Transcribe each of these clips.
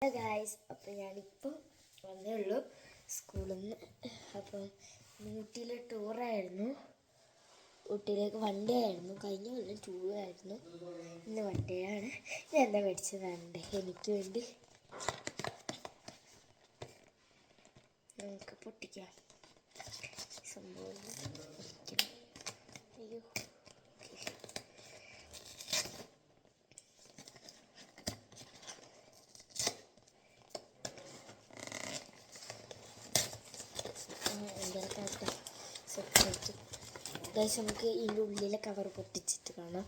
Hello guys, അപ്പോൾ ഞാനിപ്പോൾ വന്നേ ഉള്ളൂ സ്കൂളിൽ നിന്ന്. അപ്പം ഊട്ടിയിലെ ടൂറായിരുന്നു. ഊട്ടിയിലേക്ക് വൺ ഡേ ആയിരുന്നു. കഴിഞ്ഞ കൊല്ലം ടൂറായിരുന്നു, ഇന്ന് വൺ ഡേ ആണ്. ഞാൻ എന്താ മേടിച്ചതാണ് എനിക്ക് വേണ്ടി. നമുക്ക് പൊട്ടിക്കാം സംഭവം. അയ്യോ, എന്തായാലും സെപ്പറേറ്റ് ഗൈസ്, നമുക്ക് ഇതിൻ്റെ ഉള്ളിലെ കവർ പൊട്ടിച്ചിട്ട് കാണാം.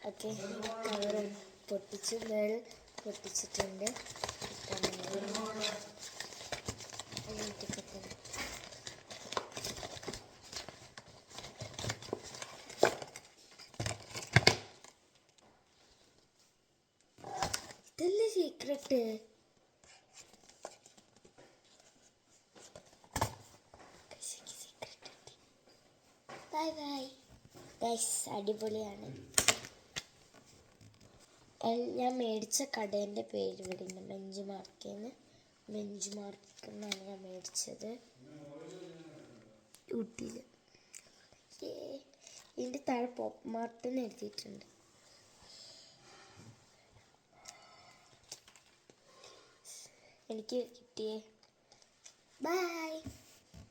ഓക്കെ, കവർ പൊട്ടിച്ച് മേളിൽ പൊട്ടിച്ചിട്ടുണ്ട്. ഇതല്ലേ സീക്രട്ട്. ബൈ ബൈ ഗൈസ്, അടിപൊളിയാണ്. ഞാൻ മേടിച്ച കടേൻ്റെ പേര് ഇവിടെ ബെഞ്ച് മാർക്കെന്ന്. ബെഞ്ച് മാർക്ക് എന്നാണ് ഞാൻ മേടിച്ചത് ഊട്ടിയിൽ. ഇതിൻ്റെ താഴെ പോപ്പ് മാർട്ട് എന്ന് എഴുതിയിട്ടുണ്ട്. എനിക്ക് കിട്ടിയേ. ബൈ.